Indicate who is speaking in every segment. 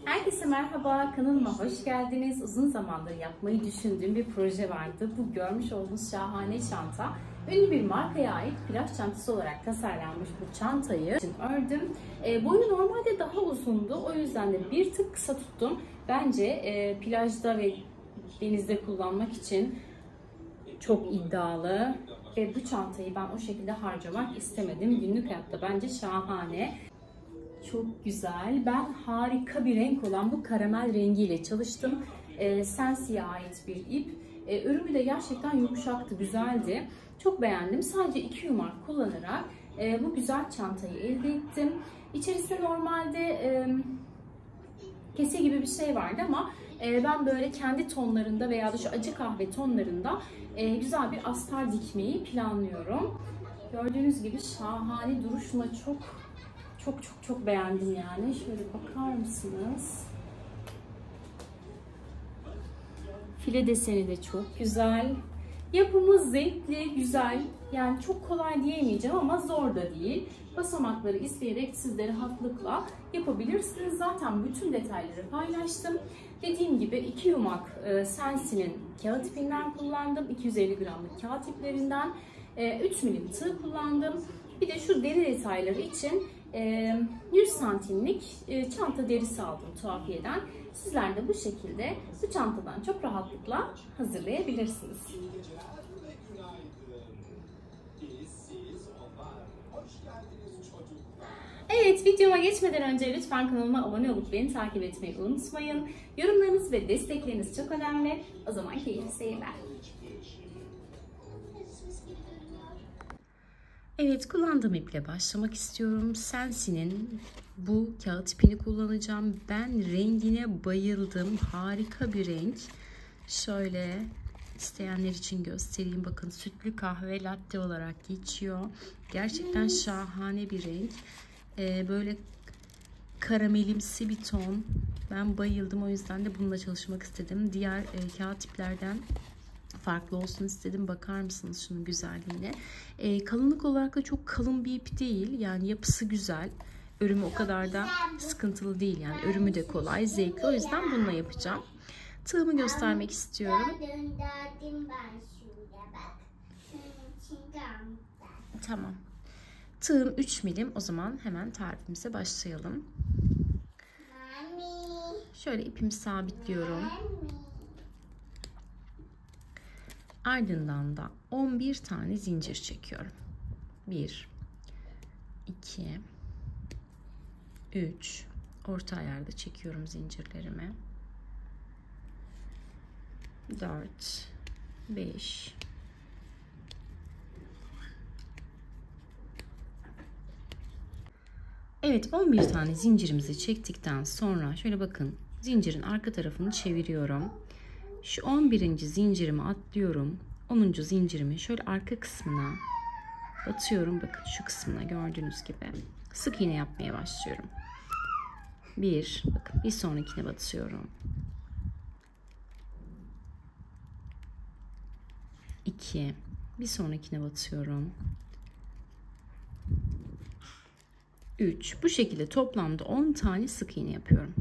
Speaker 1: Herkese merhaba, kanalıma hoş geldiniz. Uzun zamandır yapmayı düşündüğüm bir proje vardı. Bu görmüş olduğunuz şahane çanta, ünlü bir markaya ait plaj çantası olarak tasarlanmış bu çantayı ördüm. Boyu normalde daha uzundu, o yüzden de bir tık kısa tuttum. Bence plajda ve denizde kullanmak için çok iddialı ve bu çantayı ben o şekilde harcamak istemedim. Günlük hayatta bence şahane. Çok güzel. Ben harika bir renk olan bu karamel rengiyle çalıştım. Sensi'ye ait bir ip. Örümü de gerçekten yumuşaktı, güzeldi. Çok beğendim. Sadece 2 yumak kullanarak bu güzel çantayı elde ettim. İçerisinde normalde kese gibi bir şey vardı ama ben böyle kendi tonlarında veya da şu acı kahve tonlarında güzel bir astar dikmeyi planlıyorum. Gördüğünüz gibi şahane duruşuna çok beğendim yani. Şöyle bakar mısınız? File deseni de çok güzel. Yapımı zevkli, güzel. Yani çok kolay diyemeyeceğim ama zor da değil. Basamakları isteyerek siz de rahatlıkla yapabilirsiniz. Zaten bütün detayları paylaştım. Dediğim gibi 2 yumak Sensi'nin kağıt ipinden kullandım. 250 gramlık kağıt iplerinden. 3 milim tığ kullandım. Bir de şu deri detayları için 100 santimlik çanta derisi aldım tuhafiyeden. Sizler de bu şekilde bu çantadan çok rahatlıkla hazırlayabilirsiniz. Evet, videoma geçmeden önce lütfen kanalıma abone olup beni takip etmeyi unutmayın. Yorumlarınız ve destekleriniz çok önemli. O zaman keyifli seyirler. Evet, kullandığım iple başlamak istiyorum. Sensi'nin bu kağıt ipini kullanacağım. Ben rengine bayıldım. Harika bir renk. Şöyle isteyenler için göstereyim. Bakın, sütlü kahve latte olarak geçiyor. Gerçekten şahane bir renk. Böyle karamelimsi bir ton. Ben bayıldım. O yüzden de bununla çalışmak istedim. Diğer kağıt iplerden farklı olsun istedim. Bakar mısınız şunun güzelliğine? Kalınlık olarak da çok kalın bir ip değil. Yani yapısı güzel. Örümü o kadar da sıkıntılı değil. Yani örümü de kolay, zevkli. O yüzden bununla yapacağım. Tığımı göstermek istiyorum. Tamam. Tığım 3 milim. O zaman hemen tarifimize başlayalım. Şöyle ipimi sabitliyorum. Ardından da 11 tane zincir çekiyorum. 1, 2, 3, orta ayarda çekiyorum zincirlerimi. 4, 5, 11 tane zincirimizi çektikten sonra şöyle bakın, zincirin arka tarafını çeviriyorum. Şu 11. zincirimi atlıyorum. 10. zincirimi şöyle arka kısmına batıyorum. Bakın şu kısmına, gördüğünüz gibi sık iğne yapmaya başlıyorum. Bakın bir sonrakine batıyorum. 2, bir sonrakine batıyorum. 3, bu şekilde toplamda 10 tane sık iğne yapıyorum.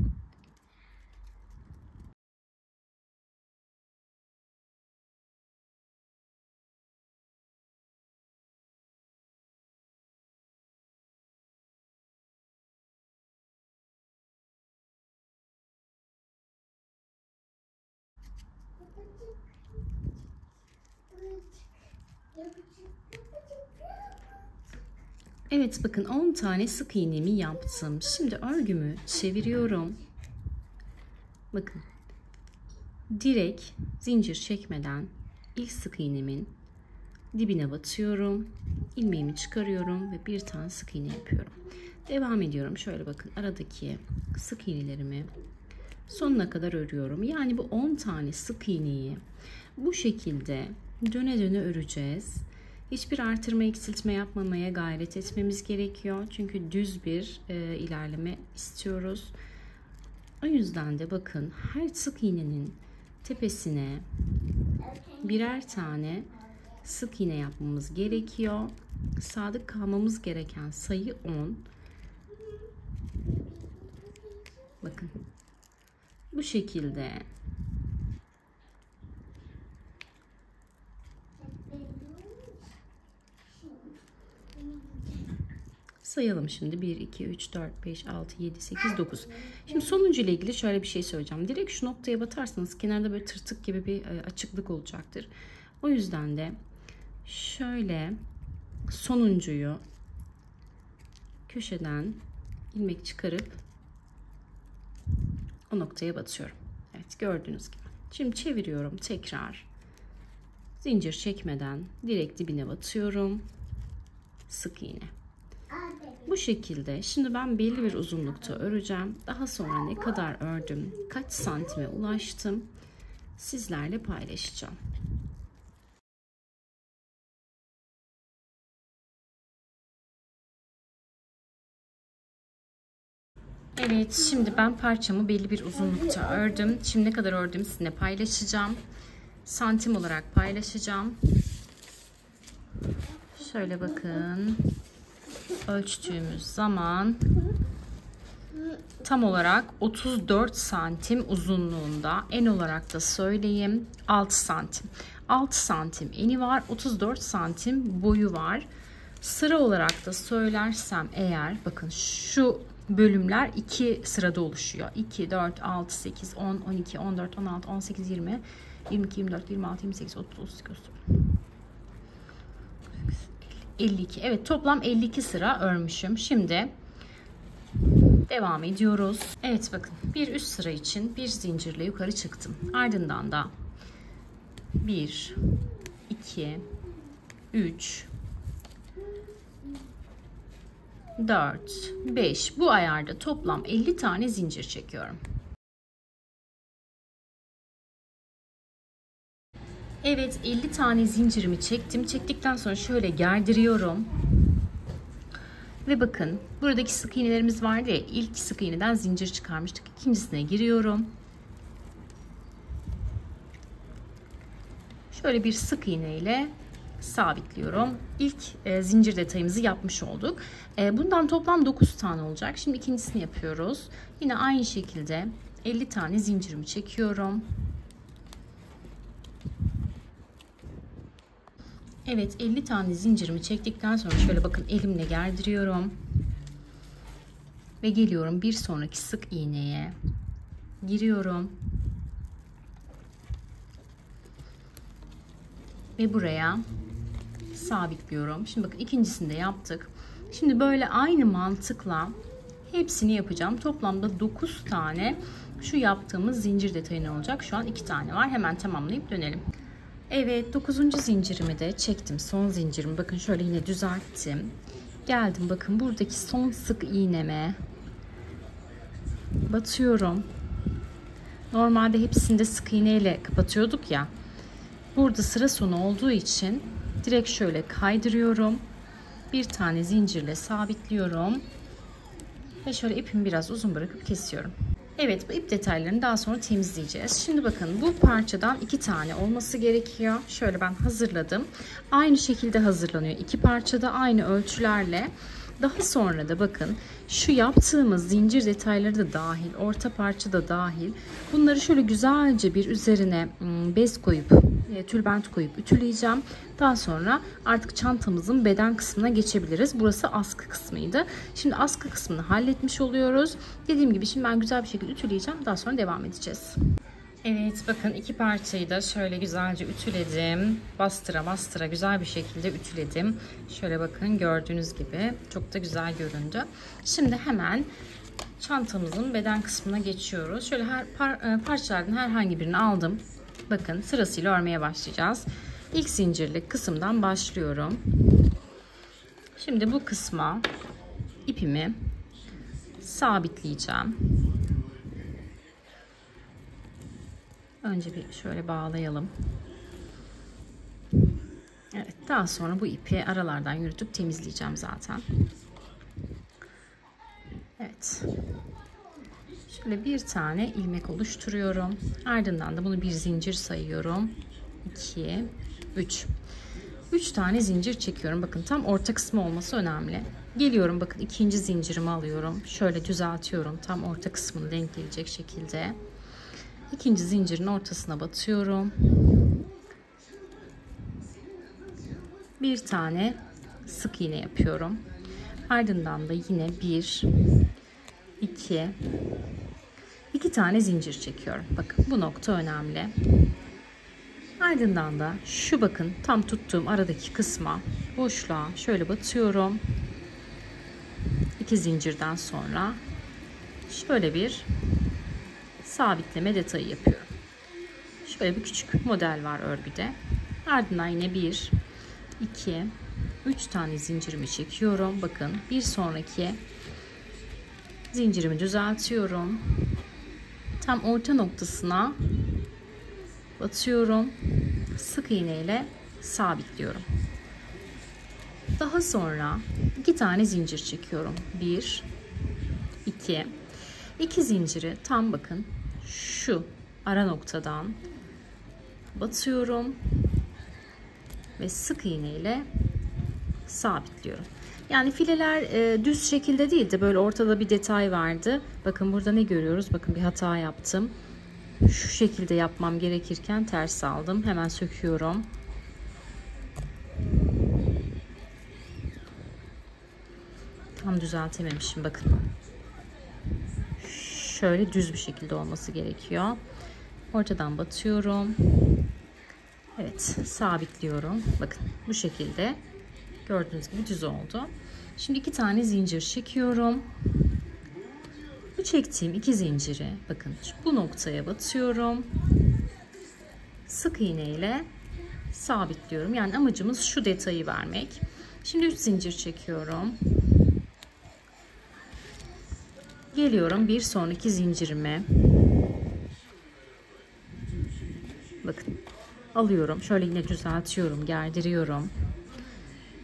Speaker 1: Evet, bakın 10 tane sık iğnemi yaptım. Şimdi örgümü çeviriyorum. Bakın, direkt zincir çekmeden ilk sık iğnemin dibine batıyorum. İlmeğimi çıkarıyorum ve bir tane sık iğne yapıyorum. Devam ediyorum. Şöyle bakın, aradaki sık iğnelerimi sonuna kadar örüyorum. Yani bu 10 tane sık iğneyi bu şekilde döne döne öreceğiz. Hiçbir artırma eksiltme yapmamaya gayret etmemiz gerekiyor. Çünkü düz bir ilerleme istiyoruz. O yüzden de bakın, her sık iğnenin tepesine birer tane sık iğne yapmamız gerekiyor. Sadık kalmamız gereken sayı 10. Bakın. Bu şekilde. Sayalım şimdi. 1, 2, 3, 4, 5, 6, 7, 8, 9. Şimdi sonuncu ile ilgili şöyle bir şey söyleyeceğim. Direkt şu noktaya batarsanız kenarda böyle tırtık gibi bir açıklık olacaktır. O yüzden de şöyle sonuncuyu köşeden ilmek çıkarıp o noktaya batıyorum. Evet, gördüğünüz gibi. Şimdi çeviriyorum tekrar. Zincir çekmeden direkt dibine batıyorum. Sık iğne. Bu şekilde şimdi ben belli bir uzunlukta öreceğim. Daha sonra ne kadar ördüm, kaç santime ulaştım sizlerle paylaşacağım. Evet, şimdi ben parçamı belli bir uzunlukta ördüm. Şimdi ne kadar ördüm sizinle paylaşacağım. Santim olarak paylaşacağım. Şöyle bakın. Ölçtüğümüz zaman tam olarak 34 santim uzunluğunda, en olarak da söyleyeyim 6 santim. 6 santim eni var, 34 santim boyu var. Sıra olarak da söylersem eğer, bakın şu bölümler 2 sırada oluşuyor. 2, 4, 6, 8, 10, 12, 14, 16, 18, 20, 22, 24, 26, 28, 30, 32, 52. Evet, toplam 52 sıra örmüşüm. Şimdi devam ediyoruz. Evet, bakın bir üst sıra için bir zincirle yukarı çıktım. Ardından da 1, 2, 3, 4, 5. Bu ayarda toplam 50 tane zincir çekiyorum. Evet, 50 tane zincirimi çektim. Çektikten sonra şöyle gerdiriyorum. Ve bakın buradaki sık iğnelerimiz vardı ya, ilk sık iğneden zincir çıkarmıştık. İkincisine giriyorum. Şöyle bir sık iğne ile sabitliyorum. İlk zincir detayımızı yapmış olduk. Bundan toplam 9 tane olacak. Şimdi ikincisini yapıyoruz. Yine aynı şekilde 50 tane zincirimi çekiyorum. Evet, 50 tane zincirimi çektikten sonra şöyle bakın elimle gerdiriyorum. Ve geliyorum bir sonraki sık iğneye. Giriyorum. Ve buraya sabitliyorum. Şimdi bakın ikincisini de yaptık. Şimdi böyle aynı mantıkla hepsini yapacağım. Toplamda 9 tane şu yaptığımız zincir detayı olacak. Şu an 2 tane var. Hemen tamamlayıp dönelim. Evet, 9. zincirimi de çektim. Son zincirimi bakın şöyle yine düzelttim. Geldim, bakın buradaki son sık iğneme batıyorum. Normalde hepsinde sık iğne ile kapatıyorduk ya. Burada sıra sonu olduğu için direkt şöyle kaydırıyorum. Bir tane zincirle sabitliyorum. Ve şöyle ipimi biraz uzun bırakıp kesiyorum. Evet, bu ip detaylarını daha sonra temizleyeceğiz. Şimdi bakın bu parçadan 2 tane olması gerekiyor. Şöyle ben hazırladım. Aynı şekilde hazırlanıyor. 2 parçada aynı ölçülerle. Daha sonra da bakın şu yaptığımız zincir detayları da dahil, orta parça da dahil. Bunları şöyle güzelce bir üzerine bez koyup, tülbent koyup ütüleyeceğim. Daha sonra artık çantamızın beden kısmına geçebiliriz. Burası askı kısmıydı. Şimdi askı kısmını halletmiş oluyoruz. Dediğim gibi şimdi ben güzel bir şekilde ütüleyeceğim. Daha sonra devam edeceğiz. Evet, bakın 2 parçayı da şöyle güzelce ütüledim. Bastıra bastıra güzel bir şekilde ütüledim. Şöyle bakın gördüğünüz gibi çok da güzel göründü. Şimdi hemen çantamızın beden kısmına geçiyoruz. Şöyle parçalardan herhangi birini aldım. Bakın sırasıyla örmeye başlayacağız. İlk zincirli kısımdan başlıyorum. Şimdi bu kısma ipimi sabitleyeceğim. Önce bir şöyle bağlayalım. Evet, daha sonra bu ipi aralardan yürütüp temizleyeceğim zaten. Evet. Şöyle bir tane ilmek oluşturuyorum. Ardından da bunu bir zincir sayıyorum. 2, 3. 3 tane zincir çekiyorum. Bakın tam orta kısmı olması önemli. Geliyorum, bakın ikinci zincirimi alıyorum. Şöyle düzeltiyorum. Tam orta kısmını denk gelecek şekilde. İkinci zincirin ortasına batıyorum. Bir tane sık iğne yapıyorum. Ardından da yine 1, 2 tane zincir çekiyorum. Bakın bu nokta önemli. Ardından da şu bakın tam tuttuğum aradaki kısma, boşluğa şöyle batıyorum. 2 zincirden sonra şöyle bir sabitleme detayı yapıyorum. Şöyle bir küçük model var örgüde. Ardından yine 1, 2, 3 tane zincirimi çekiyorum. Bakın bir sonraki zincirimi düzeltiyorum. Tam orta noktasına batıyorum. Sık iğne ile sabitliyorum. Daha sonra 2 tane zincir çekiyorum. 1, 2 zinciri tam bakın şu ara noktadan batıyorum ve sık iğne ile sabitliyorum. Yani fileler düz şekilde değil de böyle ortada bir detay vardı. Bakın burada ne görüyoruz? Bakın bir hata yaptım. Şu şekilde yapmam gerekirken ters aldım. Hemen söküyorum. Tam düzeltememişim bakın. Şöyle düz bir şekilde olması gerekiyor. Ortadan batıyorum. Evet, sabitliyorum. Bakın bu şekilde gördüğünüz gibi düz oldu. Şimdi 2 tane zincir çekiyorum. Bu çektiğim 2 zinciri bakın bu noktaya batıyorum. Sık iğne ile sabitliyorum. Yani amacımız şu detayı vermek. Şimdi 3 zincir çekiyorum. Geliyorum bir sonraki zincirime. Bakın alıyorum. Şöyle yine düzeltiyorum, gerdiriyorum.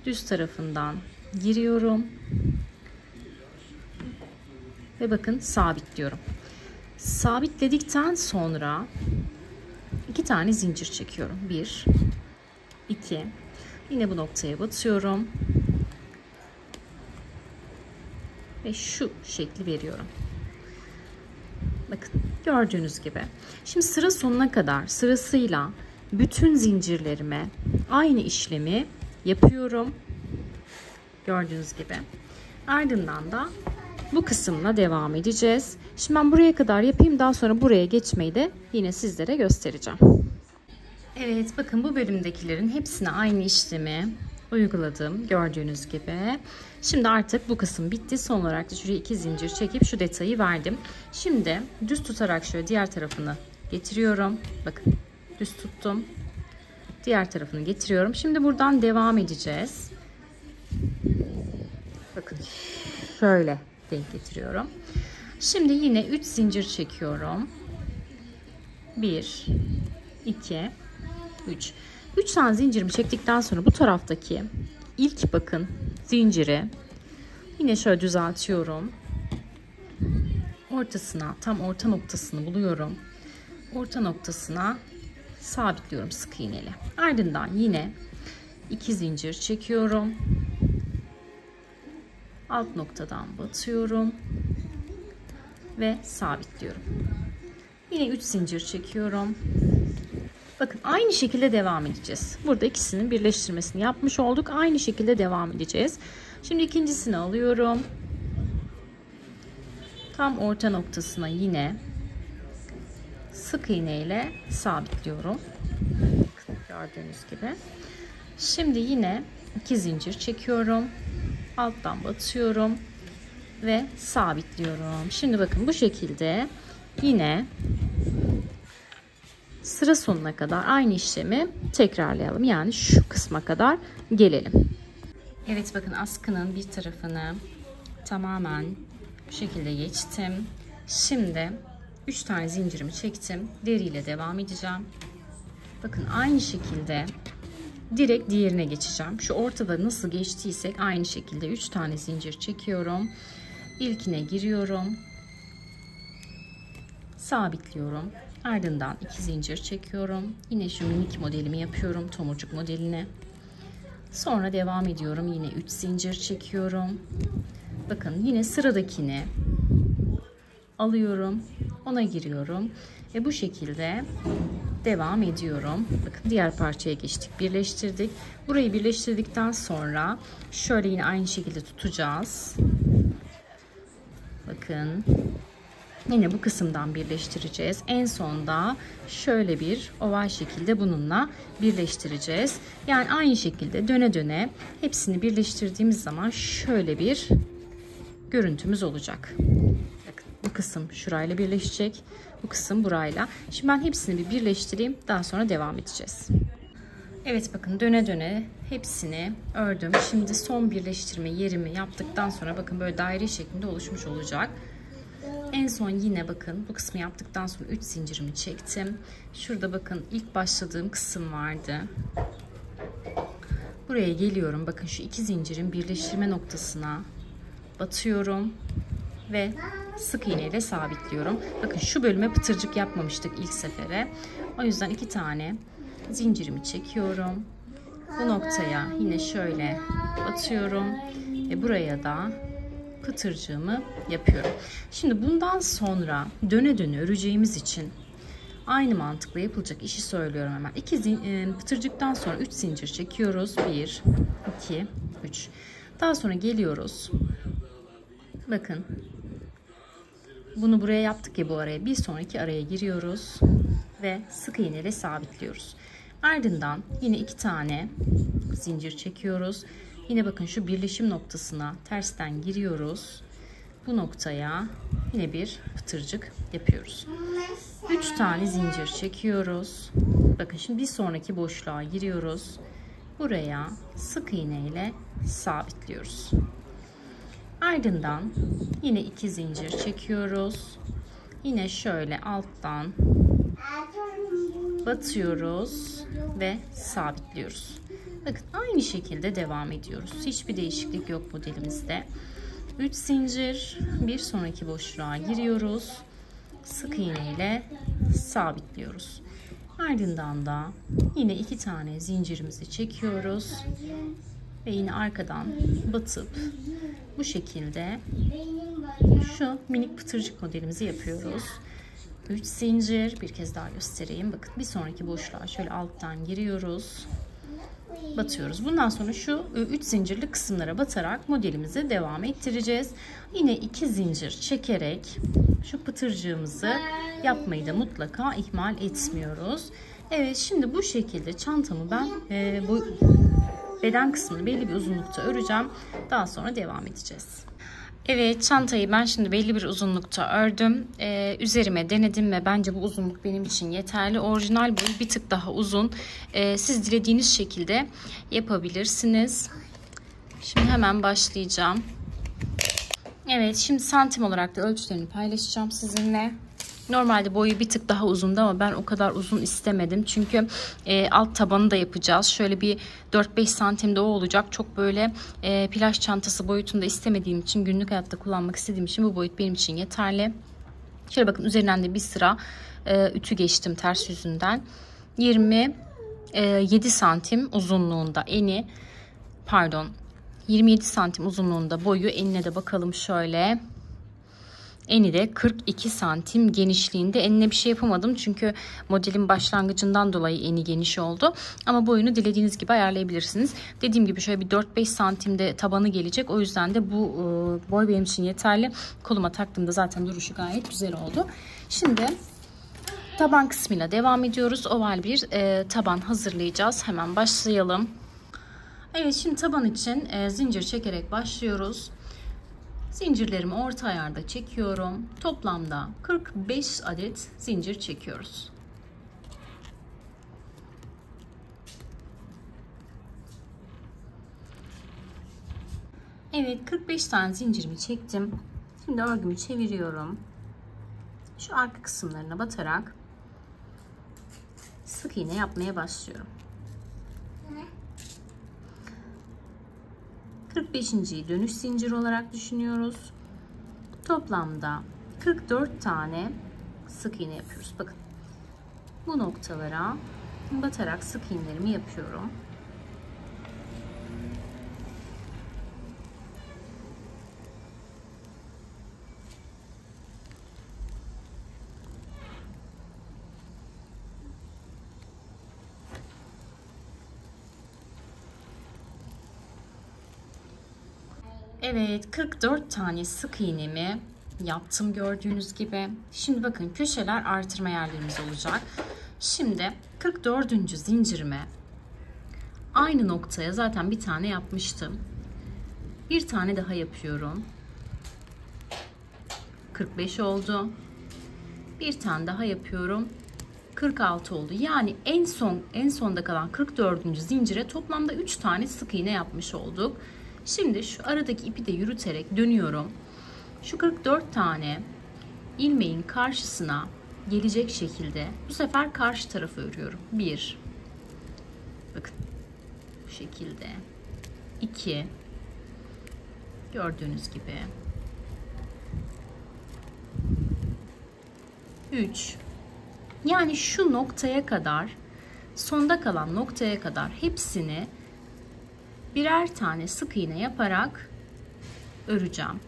Speaker 1: Düz tarafından giriyorum. Ve bakın sabitliyorum. Sabitledikten sonra 2 tane zincir çekiyorum. 1, 2. Yine bu noktaya batıyorum. Ve şu şekli veriyorum. Bakın gördüğünüz gibi. Şimdi sıra sonuna kadar sırasıyla bütün zincirlerime aynı işlemi yapıyorum. Gördüğünüz gibi. Ardından da bu kısımla devam edeceğiz. Şimdi ben buraya kadar yapayım. Daha sonra buraya geçmeyi de yine sizlere göstereceğim. Evet, bakın bu bölümdekilerin hepsine aynı işlemi uyguladım. Gördüğünüz gibi. Şimdi artık bu kısım bitti. Son olarak da şuraya 2 zincir çekip şu detayı verdim. Şimdi düz tutarak şöyle diğer tarafını getiriyorum. Bakın düz tuttum. Diğer tarafını getiriyorum. Şimdi buradan devam edeceğiz. Bakın şöyle denk getiriyorum. Şimdi yine 3 zincir çekiyorum. 1, 2, 3. 3 tane zincirimi çektikten sonra bu taraftaki ilk bakın zinciri yine şöyle düzeltiyorum. Ortasına, tam orta noktasını buluyorum. Orta noktasına sabitliyorum sık iğneyle. Ardından yine 2 zincir çekiyorum. Alt noktadan batıyorum ve sabitliyorum. Yine 3 zincir çekiyorum. Bakın aynı şekilde devam edeceğiz. Burada ikisinin birleştirmesini yapmış olduk. Aynı şekilde devam edeceğiz. Şimdi ikincisini alıyorum. Tam orta noktasına yine sık iğne ile sabitliyorum. Gördüğünüz gibi. Şimdi yine 2 zincir çekiyorum. Alttan batıyorum ve sabitliyorum. Şimdi bakın bu şekilde yine sıra sonuna kadar aynı işlemi tekrarlayalım. Yani şu kısma kadar gelelim. Evet, bakın askının bir tarafını tamamen bu şekilde geçtim. Şimdi 3 tane zincirimi çektim. Deriyle devam edeceğim. Bakın aynı şekilde direkt diğerine geçeceğim. Şu ortada nasıl geçtiysek aynı şekilde 3 tane zincir çekiyorum. İlkine giriyorum. Sabitliyorum. Ardından 2 zincir çekiyorum. Yine şu minik modelimi yapıyorum. Tomurcuk modelini. Sonra devam ediyorum. Yine 3 zincir çekiyorum. Bakın yine sıradakini alıyorum. Ona giriyorum. Ve bu şekilde devam ediyorum. Bakın diğer parçaya geçtik. Birleştirdik. Burayı birleştirdikten sonra şöyle yine aynı şekilde tutacağız. Bakın. Yine bu kısımdan birleştireceğiz. En sonda şöyle bir oval şekilde bununla birleştireceğiz. Yani aynı şekilde döne döne hepsini birleştirdiğimiz zaman şöyle bir görüntümüz olacak. Bakın, bu kısım şurayla birleşecek. Bu kısım burayla. Şimdi ben hepsini bir birleştireyim. Daha sonra devam edeceğiz. Evet bakın döne döne hepsini ördüm. Şimdi son birleştirme yerimi yaptıktan sonra bakın böyle daire şeklinde oluşmuş olacak. En son yine bakın bu kısmı yaptıktan sonra 3 zincirimi çektim. Şurada bakın ilk başladığım kısım vardı. Buraya geliyorum. Bakın şu 2 zincirin birleştirme noktasına batıyorum ve sık iğne ile sabitliyorum. Bakın şu bölüme pıtırcık yapmamıştık ilk sefere. O yüzden 2 tane zincirimi çekiyorum. Bu noktaya yine şöyle batıyorum ve buraya da pıtırcığımı yapıyorum. Şimdi bundan sonra döne döne öreceğimiz için aynı mantıkla yapılacak işi söylüyorum hemen. 2 pıtırcıktan sonra 3 zincir çekiyoruz. 1, 2, 3. Daha sonra geliyoruz. Bakın. Bunu buraya yaptık ya bu araya. Bir sonraki araya giriyoruz ve sık iğne ile sabitliyoruz. Ardından yine 2 tane zincir çekiyoruz. Yine bakın şu birleşim noktasına tersten giriyoruz. Bu noktaya yine bir pıtırcık yapıyoruz. 3 tane zincir çekiyoruz. Bakın şimdi bir sonraki boşluğa giriyoruz. Buraya sık iğne ile sabitliyoruz. Ardından yine 2 zincir çekiyoruz. Yine şöyle alttan batıyoruz ve sabitliyoruz. Bakın aynı şekilde devam ediyoruz. Hiçbir değişiklik yok modelimizde. 3 zincir, bir sonraki boşluğa giriyoruz. Sık iğne ile sabitliyoruz. Ardından da yine 2 tane zincirimizi çekiyoruz. Ve yine arkadan batıp bu şekilde şu minik pıtırcık modelimizi yapıyoruz. 3 zincir, bir kez daha göstereyim. Bakın bir sonraki boşluğa şöyle alttan giriyoruz. Batıyoruz. Bundan sonra şu 3 zincirli kısımlara batarak modelimizi devam ettireceğiz. Yine 2 zincir çekerek şu pıtırcığımızı yapmayı da mutlaka ihmal etmiyoruz. Evet, şimdi bu şekilde çantamı ben bu beden kısmını belli bir uzunlukta öreceğim. Daha sonra devam edeceğiz. Evet, çantayı ben şimdi belli bir uzunlukta ördüm. Üzerime denedim ve bence bu uzunluk benim için yeterli. Orijinal boyu bir tık daha uzun. Siz dilediğiniz şekilde yapabilirsiniz. Şimdi hemen başlayacağım. Evet, şimdi santim olarak da ölçülerini paylaşacağım sizinle. Normalde boyu bir tık daha uzundu ama ben o kadar uzun istemedim. Çünkü alt tabanı da yapacağız. Şöyle bir 4-5 santimde o olacak. Çok böyle plaj çantası boyutunda istemediğim için, günlük hayatta kullanmak istediğim için bu boyut benim için yeterli. Şöyle bakın, üzerinden de bir sıra ütü geçtim ters yüzünden. 27 santim uzunluğunda eni, pardon 27 santim uzunluğunda boyu, enine de bakalım şöyle. Eni de 42 santim genişliğinde. Enine bir şey yapamadım çünkü modelin başlangıcından dolayı eni geniş oldu. Ama boyunu dilediğiniz gibi ayarlayabilirsiniz. Dediğim gibi şöyle bir 4-5 santimde tabanı gelecek. O yüzden de bu boy benim için yeterli. Koluma taktığımda zaten duruşu gayet güzel oldu. Şimdi taban kısmıyla devam ediyoruz. Oval bir taban hazırlayacağız. Hemen başlayalım. Evet, şimdi taban için zincir çekerek başlıyoruz. Zincirlerimi orta ayarda çekiyorum. Toplamda 45 adet zincir çekiyoruz. Evet, 45 tane zincirimi çektim. Şimdi örgümü çeviriyorum. Şu arka kısımlarına batarak sık iğne yapmaya başlıyorum. 45.'yi dönüş zinciri olarak düşünüyoruz. Toplamda 44 tane sık iğne yapıyoruz. Bakın, bu noktalara batarak sık iğnelerimi yapıyorum. Evet, 44 tane sık iğnemi yaptım gördüğünüz gibi. Şimdi bakın, köşeler artırma yerlerimiz olacak. Şimdi 44. zincirime aynı noktaya zaten bir tane yapmıştım. Bir tane daha yapıyorum. 45 oldu. Bir tane daha yapıyorum. 46 oldu. Yani en sonda kalan 44. zincire toplamda 3 tane sık iğne yapmış olduk. Şimdi şu aradaki ipi de yürüterek dönüyorum. Şu 44 tane ilmeğin karşısına gelecek şekilde bu sefer karşı tarafı örüyorum. 1, bakın bu şekilde. 2, gördüğünüz gibi. 3, yani şu noktaya kadar, sonda kalan noktaya kadar hepsini birer tane sık iğne yaparak öreceğim.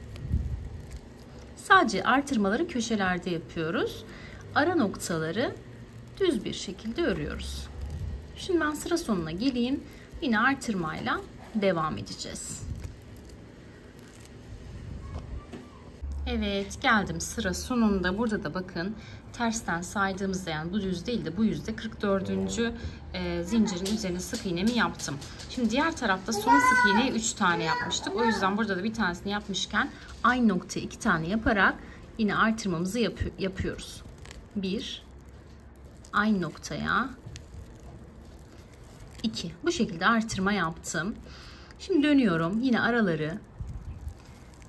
Speaker 1: Sadece artırmaları köşelerde yapıyoruz. Ara noktaları düz bir şekilde örüyoruz. Şimdi ben sıra sonuna geleyim. Yine artırmayla devam edeceğiz. Evet, geldim sıra sonunda. Burada da bakın, tersten saydığımızda, yani bu düz değil de bu yüzde 44. Zincirin üzerine sık iğnemi yaptım. Şimdi diğer tarafta son sık iğneyi 3 tane yapmıştık. O yüzden burada da bir tanesini yapmışken aynı noktaya 2 tane yaparak yine artırmamızı yapıyoruz. 1, aynı noktaya 2. Bu şekilde artırma yaptım. Şimdi dönüyorum. Yine araları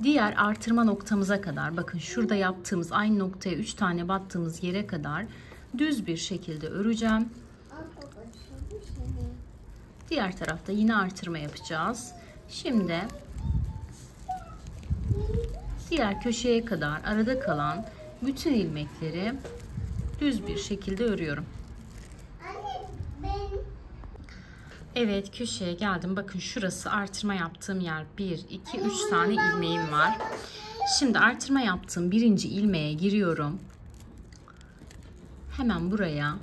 Speaker 1: diğer artırma noktamıza kadar, bakın şurada yaptığımız aynı noktaya 3 tane battığımız yere kadar düz bir şekilde öreceğim. Diğer tarafta yine artırma yapacağız. Şimdi diğer köşeye kadar arada kalan bütün ilmekleri düz bir şekilde örüyorum. Evet, köşeye geldim. Bakın şurası artırma yaptığım yer. 1, 2, 3 tane ilmeğim var. Şimdi artırma yaptığım birinci ilmeğe giriyorum. Hemen buraya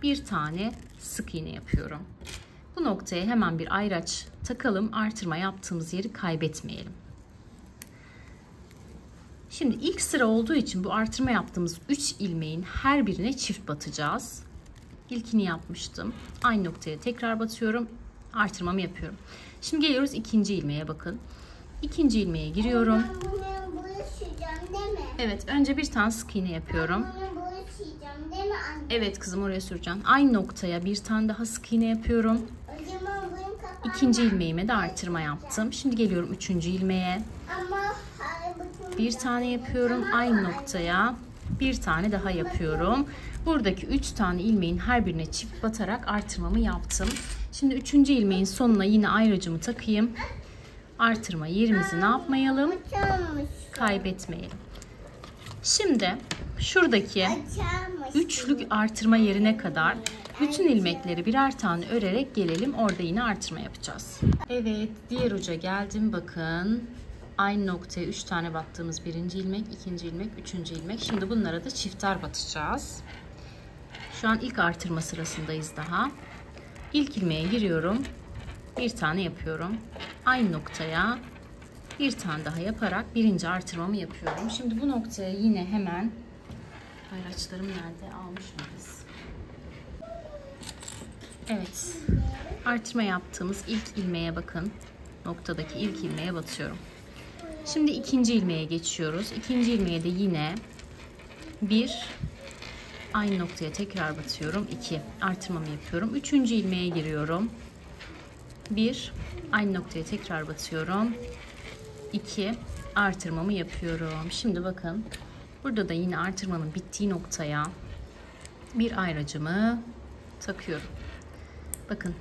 Speaker 1: bir tane sık iğne yapıyorum. Bu noktaya hemen bir ayraç takalım. Artırma yaptığımız yeri kaybetmeyelim. Şimdi ilk sıra olduğu için bu artırma yaptığımız 3 ilmeğin her birine çift batacağız. İlkini yapmıştım. Aynı noktaya tekrar batıyorum. Artırmamı yapıyorum. Şimdi geliyoruz ikinci ilmeğe, bakın. İkinci ilmeğe giriyorum. Evet, önce bir tane sık iğne yapıyorum. Evet kızım, oraya süreceğim. Aynı noktaya bir tane daha sık iğne yapıyorum. İkinci ilmeğime de artırma yaptım. Şimdi geliyorum üçüncü ilmeğe. Bir tane yapıyorum. Aynı noktaya bir tane daha yapıyorum. Buradaki 3 tane ilmeğin her birine çift batarak artırmamı yaptım. Şimdi 3. ilmeğin sonuna yine ayracımı takayım. Artırma yerimizi ne yapmayalım? Kaybetmeyelim. Şimdi şuradaki üçlük artırma yerine kadar bütün ilmekleri birer tane örerek gelelim. Orada yine artırma yapacağız. Evet, diğer uca geldim. Bakın. Aynı noktaya 3 tane battığımız birinci ilmek, ikinci ilmek, üçüncü ilmek. Şimdi bunlara da çifter batacağız. Şu an ilk artırma sırasındayız daha. İlk ilmeğe giriyorum. Bir tane yapıyorum. Aynı noktaya bir tane daha yaparak birinci artırmamı yapıyorum. Şimdi bu noktaya yine hemen ayraçlarım nerede, almış mıyız? Evet. Artırma yaptığımız ilk ilmeğe bakın. Noktadaki ilk ilmeğe batıyorum. Şimdi ikinci ilmeğe geçiyoruz. İkinci ilmeğe de yine bir, aynı noktaya tekrar batıyorum. 2, artırmamı yapıyorum. Üçüncü ilmeğe giriyorum. 1, aynı noktaya tekrar batıyorum. 2, artırmamı yapıyorum. Şimdi bakın, burada da yine artırmanın bittiği noktaya bir ayracımı takıyorum. Bakın,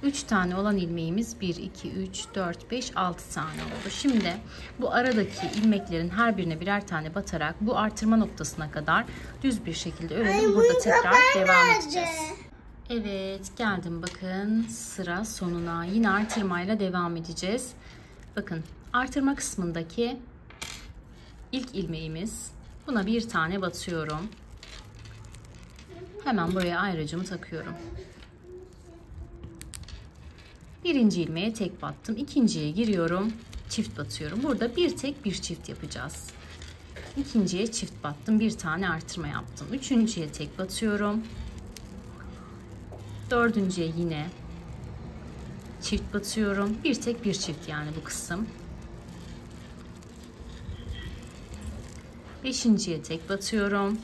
Speaker 1: 3 tane olan ilmeğimiz 1, 2, 3, 4, 5, 6 tane oldu. Şimdi bu aradaki ilmeklerin her birine birer tane batarak bu artırma noktasına kadar düz bir şekilde örelim. Burada tekrar devam edeceğiz. Evet, geldim bakın sıra sonuna. Yine artırmayla devam edeceğiz. Bakın, artırma kısmındaki ilk ilmeğimiz. Buna bir tane batıyorum. Hemen buraya ayracımı takıyorum. Birinci ilmeğe tek battım. İkinciye giriyorum. çift batıyorum. Burada bir tek bir çift yapacağız. İkinciye çift battım, bir tane artırma yaptım. Üçüncüye tek batıyorum. Dördüncüye yine çift batıyorum. Bir tek bir çift yani bu kısım. Beşinciye tek batıyorum.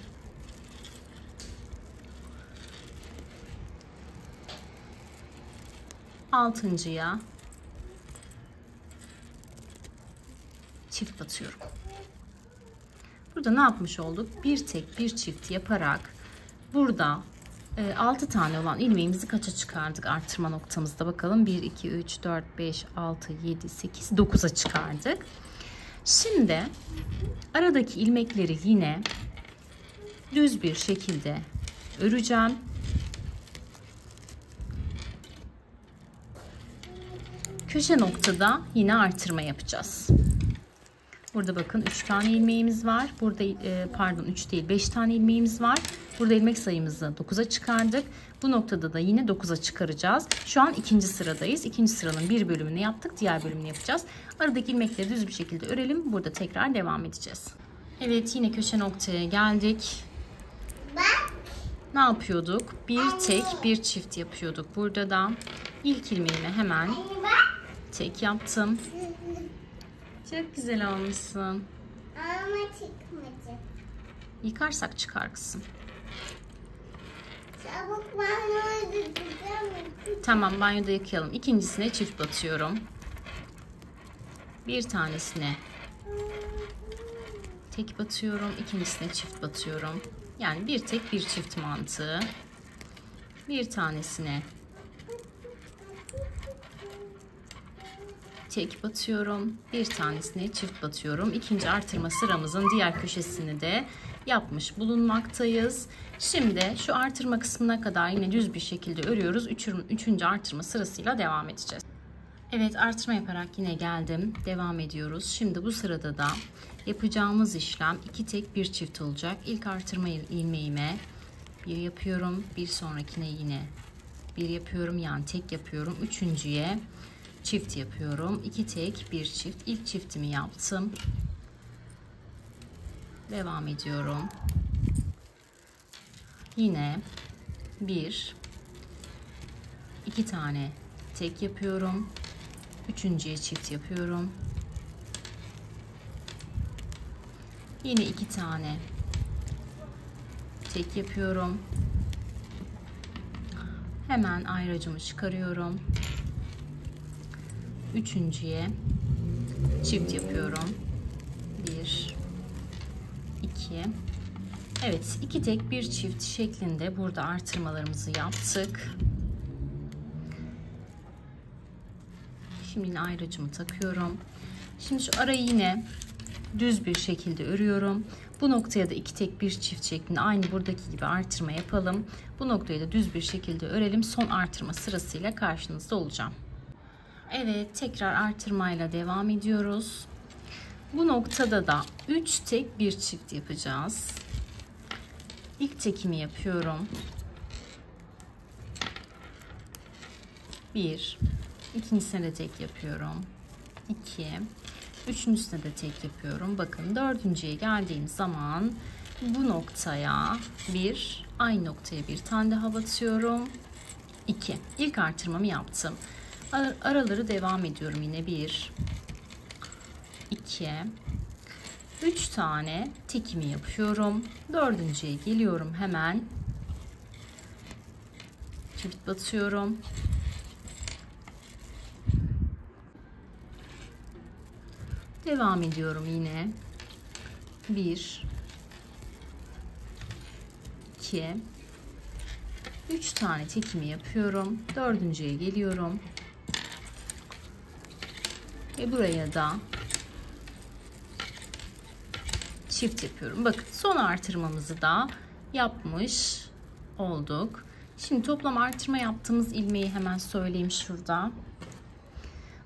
Speaker 1: Altıncıya çift batıyorum. Burada ne yapmış olduk? Bir tek bir çift yaparak burada 6 tane olan ilmeğimizi kaça çıkardık artırma noktamızda? Bakalım 1, 2, 3, 4, 5, 6, 7, 8, 9'a çıkardık. Şimdi aradaki ilmekleri yine düz bir şekilde öreceğim. Köşe noktada yine artırma yapacağız. Burada bakın 3 tane ilmeğimiz var. Burada pardon 3 değil 5 tane ilmeğimiz var. Burada ilmek sayımızı 9'a çıkardık. Bu noktada da yine 9'a çıkaracağız. Şu an ikinci sıradayız. İkinci sıranın bir bölümünü yaptık. Diğer bölümünü yapacağız. Aradaki ilmekleri düz bir şekilde örelim. Burada tekrar devam edeceğiz. Evet, yine köşe noktaya geldik. Ne yapıyorduk? Bir tek bir çift yapıyorduk. Burada da ilk ilmeğimi hemen tek yaptım. Çok güzel olmuşsun.
Speaker 2: Ama çıkmadı.
Speaker 1: Yıkarsak çıkar kızım.
Speaker 2: Çabuk banyoya gideceğim.
Speaker 1: Tamam, banyoda yıkayalım. İkincisine çift batıyorum. Bir tanesine tek batıyorum. İkincisine çift batıyorum. Yani bir tek bir çift mantığı. Bir tanesine tek batıyorum. Bir tanesine çift batıyorum. İkinci artırma sıramızın diğer köşesini de yapmış bulunmaktayız. Şimdi şu artırma kısmına kadar yine düz bir şekilde örüyoruz. Üçüncü artırma sırasıyla devam edeceğiz. Evet, artırma yaparak yine geldim. Devam ediyoruz. Şimdi bu sırada da yapacağımız işlem iki tek bir çift olacak. İlk artırma ilmeğime bir yapıyorum. Bir sonrakine yine bir yapıyorum. Yani tek yapıyorum. Üçüncüye çift yapıyorum. İki tek bir çift. İlk çiftimi yaptım. Devam ediyorum. Yine bir, iki tane tek yapıyorum. Üçüncüye çift yapıyorum. Yine iki tane tek yapıyorum. Hemen ayracımı çıkarıyorum. Üçüncüye çift yapıyorum. Bir, iki. Evet, iki tek bir çift şeklinde burada artırmalarımızı yaptık. Şimdi yine ayracımı takıyorum. Şimdi şu arayı yine düz bir şekilde örüyorum. Bu noktaya da iki tek bir çift şeklinde aynı buradaki gibi artırma yapalım. Bu noktayı da düz bir şekilde örelim. Son artırma sırasıyla karşınızda olacağım. Evet, tekrar artırmayla devam ediyoruz. Bu noktada da 3 tek bir çift yapacağız. İlk tekimi yapıyorum. 1, ikincisine de tek yapıyorum. 2, üçüncüsüne de tek yapıyorum. Bakın dördüncüye geldiğim zaman bu noktaya aynı noktaya bir tane daha batıyorum. 2. İlk artırmamı yaptım. Araları devam ediyorum yine 1, 2, 3 tane tekimi yapıyorum. Dördüncüye geliyorum hemen. Çift batıyorum. Devam ediyorum yine. 1, 2, 3 tane tekimi yapıyorum. Dördüncüye geliyorum. Ve buraya da çift yapıyorum. Bakın son artırmamızı da yapmış olduk. Şimdi toplam artırma yaptığımız ilmeği hemen söyleyeyim şurada.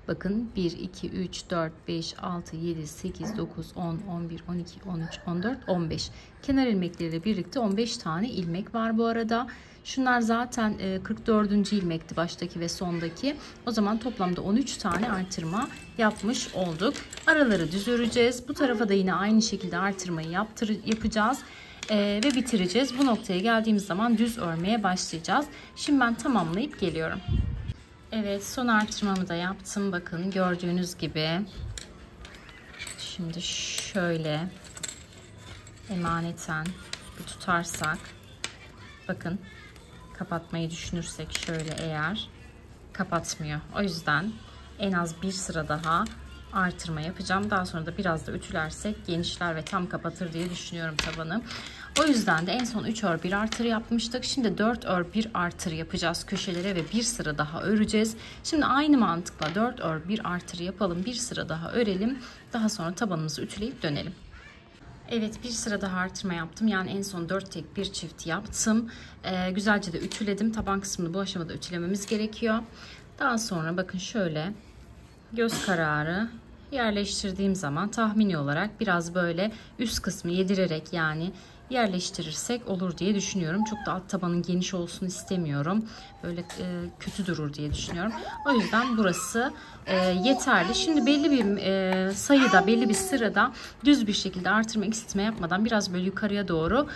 Speaker 1: Bakın 1, 2, 3, 4, 5, 6, 7, 8, 9, 10, 11, 12, 13, 14, 15. Kenar ilmekleriyle birlikte 15 tane ilmek var bu arada. Şunlar zaten 44. ilmekti baştaki ve sondaki. O zaman toplamda 13 tane artırma yapmış olduk. Araları düz öreceğiz. Bu tarafa da yine aynı şekilde artırmayı yapacağız. Ve bitireceğiz. Bu noktaya geldiğimiz zaman düz örmeye başlayacağız. Şimdi ben tamamlayıp geliyorum. Evet, son artırmamı da yaptım. Bakın gördüğünüz gibi. Şimdi şöyle emaneten bir tutarsak, bakın kapatmayı düşünürsek şöyle, eğer kapatmıyor. O yüzden en az bir sıra daha artırma yapacağım. Daha sonra da biraz da ütülersek genişler ve tam kapatır diye düşünüyorum tabanı. O yüzden de en son 3 ör 1 artır yapmıştık. Şimdi 4 ör 1 artır yapacağız köşelere ve bir sıra daha öreceğiz. Şimdi aynı mantıkla 4 ör 1 artır yapalım. Bir sıra daha örelim. Daha sonra tabanımızı ütüleyip dönelim. Evet, bir sıra daha artırma yaptım. Yani en son 4 tek 1 çift yaptım. Güzelce de ütüledim. Taban kısmını bu aşamada ütülememiz gerekiyor. Daha sonra bakın şöyle göz kararı yerleştirdiğim zaman tahmini olarak biraz böyle üst kısmı yedirerek yani yerleştirirsek olur diye düşünüyorum. Çok da alt tabanın geniş olsun istemiyorum. Böyle kötü durur diye düşünüyorum. O yüzden burası yeterli. Şimdi belli bir sayıda, belli bir sırada düz bir şekilde artırma eksiltme yapmadan biraz böyle yukarıya doğru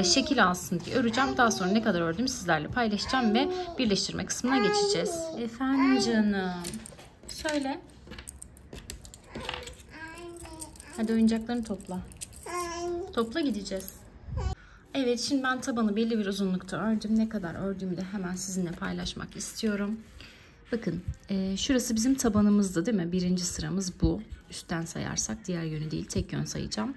Speaker 1: şekil alsın diye öreceğim. Daha sonra ne kadar ördüğümü sizlerle paylaşacağım ve birleştirme kısmına geçeceğiz. Efendim canım. Söyle. Hadi oyuncaklarını topla. Topla, gideceğiz. Evet, şimdi ben tabanı belli bir uzunlukta ördüm. Ne kadar ördüğümü de hemen sizinle paylaşmak istiyorum. Bakın şurası bizim tabanımızdı değil mi? Birinci sıramız bu. Üstten sayarsak, diğer yönü değil, tek yön sayacağım.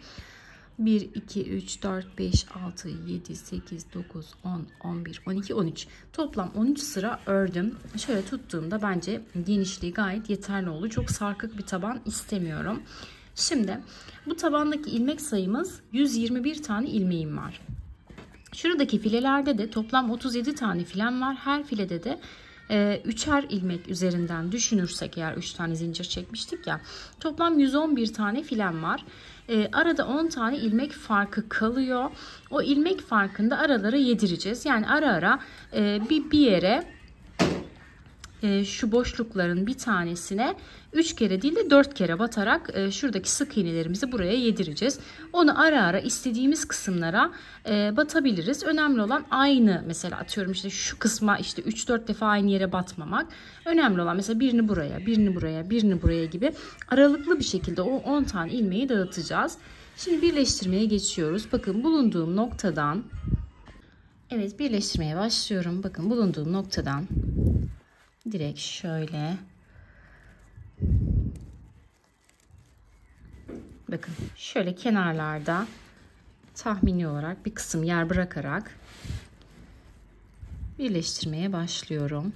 Speaker 1: 1, 2, 3, 4, 5, 6, 7, 8, 9, 10, 11, 12, 13. Toplam 13 sıra ördüm. Şöyle tuttuğumda bence genişliği gayet yeterli oldu. Çok sarkık bir taban istemiyorum. Şimdi bu tabandaki ilmek sayımız 121 tane ilmeğim var. Şuradaki filelerde de toplam 37 tane filem var. Her filede de 3'er ilmek üzerinden düşünürsek, eğer 3 tane zincir çekmiştik ya, toplam 111 tane filem var. Arada 10 tane ilmek farkı kalıyor. O ilmek farkında aralara yedireceğiz. Yani ara ara bir yere şu boşlukların bir tanesine 3 kere değil de 4 kere batarak şuradaki sık iğnelerimizi buraya yedireceğiz. Onu ara ara istediğimiz kısımlara batabiliriz. Önemli olan aynı, mesela atıyorum işte şu kısma işte 3-4 defa aynı yere batmamak. Önemli olan mesela birini buraya, birini buraya, birini buraya gibi aralıklı bir şekilde o 10 tane ilmeği dağıtacağız. Şimdi birleştirmeye geçiyoruz. Bakın bulunduğum noktadan, evet, birleştirmeye başlıyorum. Bakın bulunduğum noktadan direkt şöyle, bakın şöyle kenarlarda tahmini olarak bir kısım yer bırakarak birleştirmeye başlıyorum.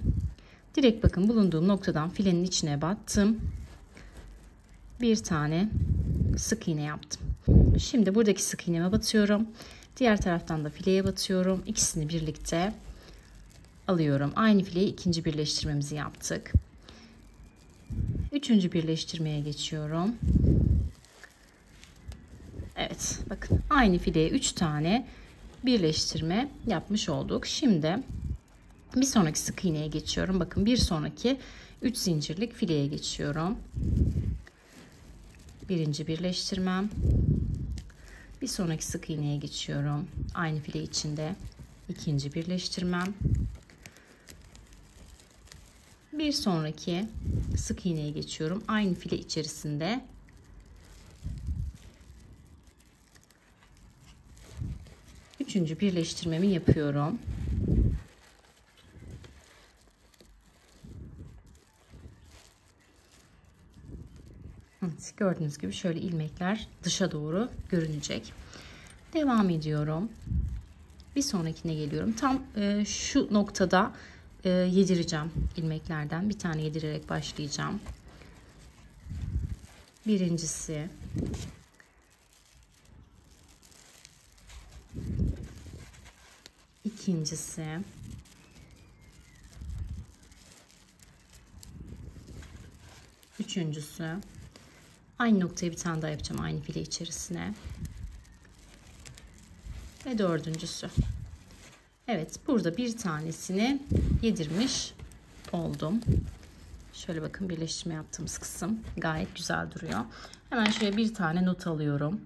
Speaker 1: Direkt bakın bulunduğum noktadan filenin içine battım. Bir tane sık iğne yaptım. Şimdi buradaki sık iğneme batıyorum. Diğer taraftan da fileye batıyorum. İkisini birlikte alıyorum. Aynı fileyi ikinci birleştirmemizi yaptık. Üçüncü birleştirmeye geçiyorum. Evet, bakın aynı fileye 3 tane birleştirme yapmış olduk. Şimdi bir sonraki sık iğneye geçiyorum. Bakın bir sonraki 3 zincirlik fileye geçiyorum. Birinci birleştirmem. Bir sonraki sık iğneye geçiyorum. Aynı file içinde ikinci birleştirmem. Bir sonraki sık iğneye geçiyorum. Aynı file içerisinde üçüncü birleştirmemi yapıyorum. Evet, gördüğünüz gibi şöyle ilmekler dışa doğru görünecek. Devam ediyorum. Bir sonrakine geliyorum. Tam şu noktada yedireceğim ilmeklerden. Bir tane yedirerek başlayacağım. Birincisi. İkincisi. üçüncüsü. Aynı noktayı bir tane daha yapacağım aynı file içerisine. Ve dördüncüsü. Evet, burada bir tanesini yedirmiş oldum. Şöyle bakın, birleştirme yaptığımız kısım gayet güzel duruyor. Hemen şuraya bir tane not alıyorum.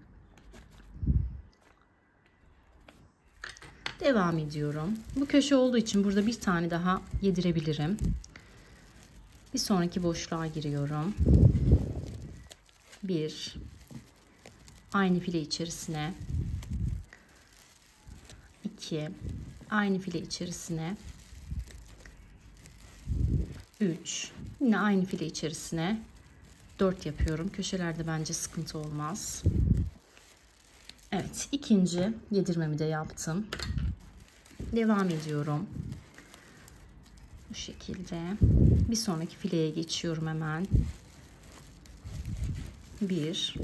Speaker 1: Devam ediyorum. Bu köşe olduğu için burada bir tane daha yedirebilirim. Bir sonraki boşluğa giriyorum. Bir. Aynı file içerisine. 2. Aynı file içerisine. 3. Yine aynı file içerisine 4 yapıyorum. Köşelerde bence sıkıntı olmaz. Evet, ikinci yedirmemi de yaptım. Devam ediyorum. Bu şekilde. Bir sonraki fileye geçiyorum hemen. 1.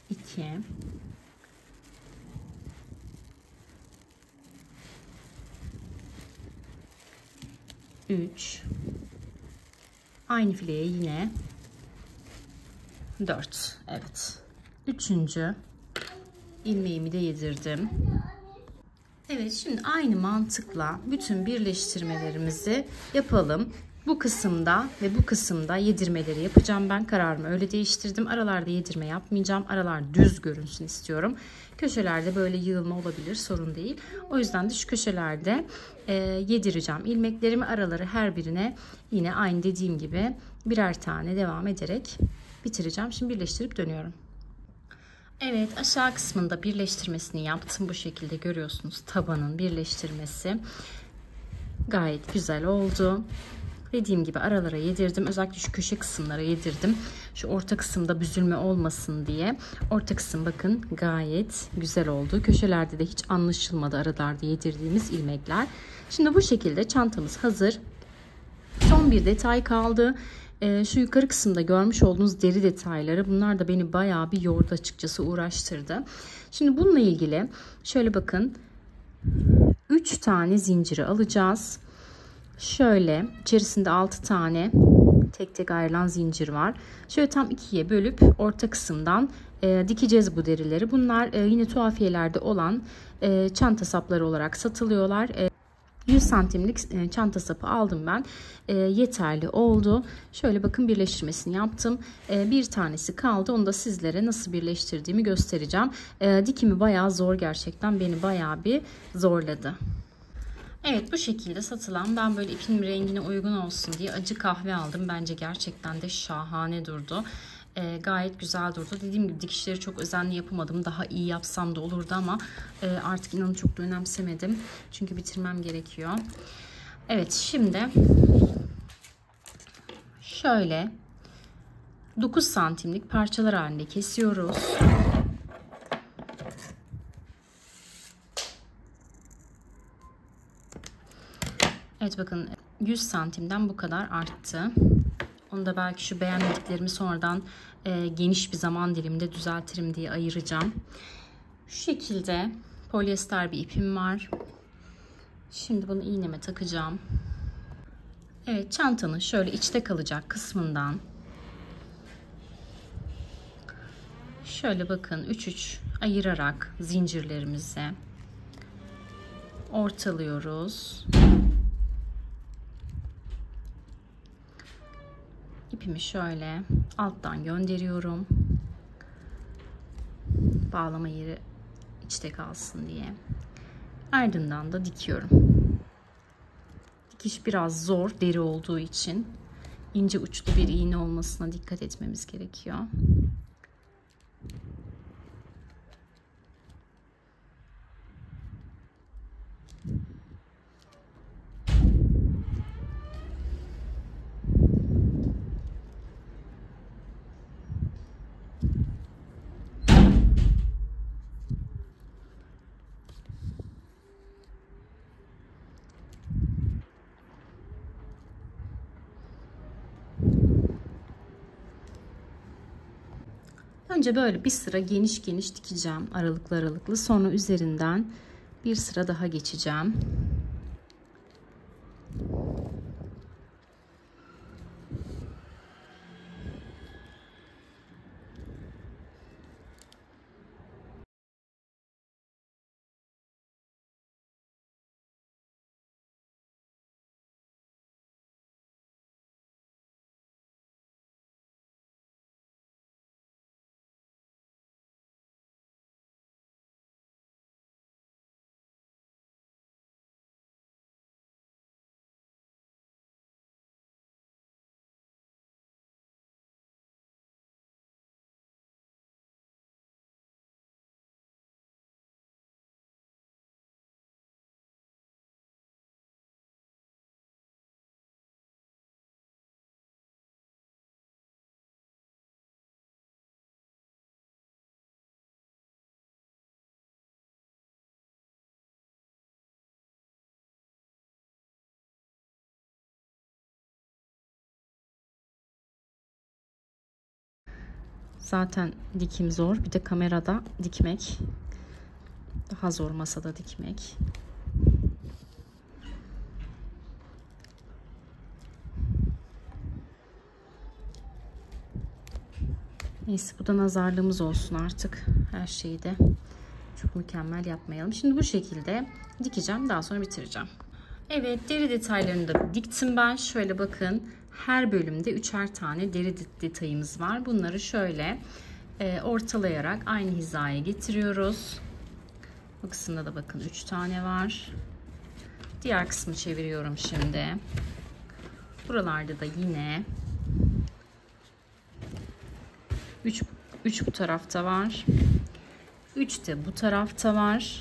Speaker 1: 2. 3. Aynı fileye yine 4. Evet. Üçüncü ilmeğimi de yedirdim. Evet, şimdi aynı mantıkla bütün birleştirmelerimizi yapalım. Bu kısımda ve bu kısımda yedirmeleri yapacağım. Ben kararımı öyle değiştirdim. Aralarda yedirme yapmayacağım. Aralar düz görünsün istiyorum. Köşelerde böyle yığılma olabilir, sorun değil. O yüzden de şu köşelerde yedireceğim ilmeklerimi. Araları her birine yine aynı dediğim gibi birer tane devam ederek bitireceğim. Şimdi birleştirip dönüyorum. Evet, aşağı kısmında birleştirmesini yaptım. Bu şekilde görüyorsunuz, tabanın birleştirmesi gayet güzel oldu. Dediğim gibi aralara yedirdim. Özellikle şu köşe kısımlara yedirdim. Şu orta kısımda büzülme olmasın diye. Orta kısım bakın gayet güzel oldu. Köşelerde de hiç anlaşılmadı aralarda yedirdiğimiz ilmekler. Şimdi bu şekilde çantamız hazır. Son bir detay kaldı. Şu yukarı kısımda görmüş olduğunuz deri detayları, bunlar da beni bayağı bir yordu açıkçası, uğraştırdı. Şimdi bununla ilgili şöyle bakın, 3 tane zinciri alacağız. Şöyle içerisinde 6 tane tek tek ayrılan zincir var. Şöyle tam ikiye bölüp orta kısımdan dikeceğiz bu derileri. Bunlar yine tuhafiyelerde olan çanta sapları olarak satılıyorlar. 100 santimlik çanta sapı aldım ben. Yeterli oldu. Şöyle bakın, birleştirmesini yaptım. Bir tanesi kaldı. Onu da sizlere nasıl birleştirdiğimi göstereceğim. Dikimi bayağı zor, gerçekten beni bayağı bir zorladı. Evet, bu şekilde satılan, ben böyle ipin rengine uygun olsun diye acı kahve aldım. Bence gerçekten de şahane durdu. Gayet güzel durdu. Dediğim gibi dikişleri çok özenli yapamadım. Daha iyi yapsam da olurdu ama artık inanın çok da önemsemedim. Çünkü bitirmem gerekiyor. Evet, şimdi şöyle 9 santimlik parçalar halinde kesiyoruz. Evet bakın, 100 santimden bu kadar arttı. Onu da belki şu beğenmediklerimi sonradan geniş bir zaman diliminde düzeltirim diye ayıracağım. Şu şekilde polyester bir ipim var. Şimdi bunu iğneme takacağım. Evet, çantanın şöyle içte kalacak kısmından şöyle bakın 3-3 ayırarak zincirlerimizi ortalıyoruz. İpimi şöyle alttan gönderiyorum. Bağlama yeri içte kalsın diye. Ardından da dikiyorum. Dikiş biraz zor, deri olduğu için ince uçlu bir iğne olmasına dikkat etmemiz gerekiyor. Önce böyle bir sıra geniş geniş dikeceğim, aralıklı aralıklı. Sonra üzerinden bir sıra daha geçeceğim. Zaten dikim zor. Bir de kamerada dikmek daha zor, masada dikmek. Neyse, bu da nazarlığımız olsun artık. Her şeyi de çok mükemmel yapmayalım. Şimdi bu şekilde dikeceğim. Daha sonra bitireceğim. Evet, deri detaylarını da diktim ben. Şöyle bakın. Her bölümde 3'er tane deri detayımız var. Bunları şöyle ortalayarak aynı hizaya getiriyoruz. Bu kısımda da bakın 3 tane var. Diğer kısmı çeviriyorum şimdi. Buralarda da yine 3 bu tarafta var. 3 de bu tarafta var.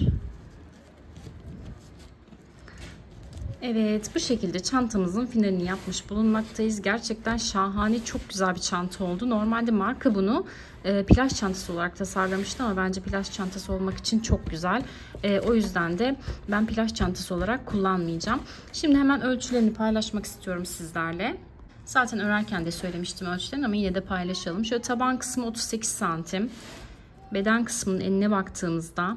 Speaker 1: Evet, bu şekilde çantamızın finalini yapmış bulunmaktayız. Gerçekten şahane, çok güzel bir çanta oldu. Normalde marka bunu plaj çantası olarak tasarlamıştı ama bence plaj çantası olmak için çok güzel. O yüzden de ben plaj çantası olarak kullanmayacağım. Şimdi hemen ölçülerini paylaşmak istiyorum sizlerle. Zaten örerken de söylemiştim ölçülerini ama yine de paylaşalım. Şöyle taban kısmı 38 santim. Beden kısmının enine baktığımızda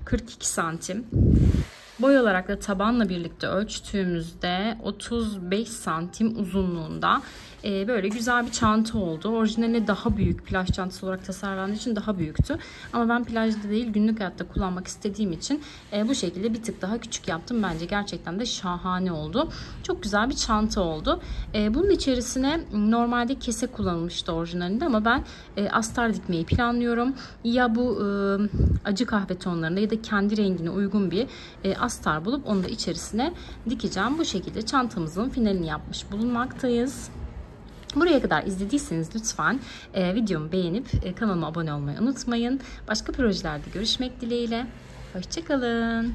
Speaker 1: 42 santim. Boy olarak da tabanla birlikte ölçtüğümüzde 35 santim uzunluğunda böyle güzel bir çanta oldu. Orijinali daha büyük, plaj çantası olarak tasarlandığı için daha büyüktü. Ama ben plajda değil, günlük hayatta kullanmak istediğim için bu şekilde bir tık daha küçük yaptım. Bence gerçekten de şahane oldu. Çok güzel bir çanta oldu. Bunun içerisine normalde kese kullanılmıştı orijinalinde ama ben astar dikmeyi planlıyorum. Ya bu acı kahve tonlarında ya da kendi rengine uygun bir astar bulup onu da içerisine dikeceğim. Bu şekilde çantamızın finalini yapmış bulunmaktayız. Buraya kadar izlediyseniz lütfen videomu beğenip kanalıma abone olmayı unutmayın. Başka projelerde görüşmek dileğiyle. Hoşça kalın.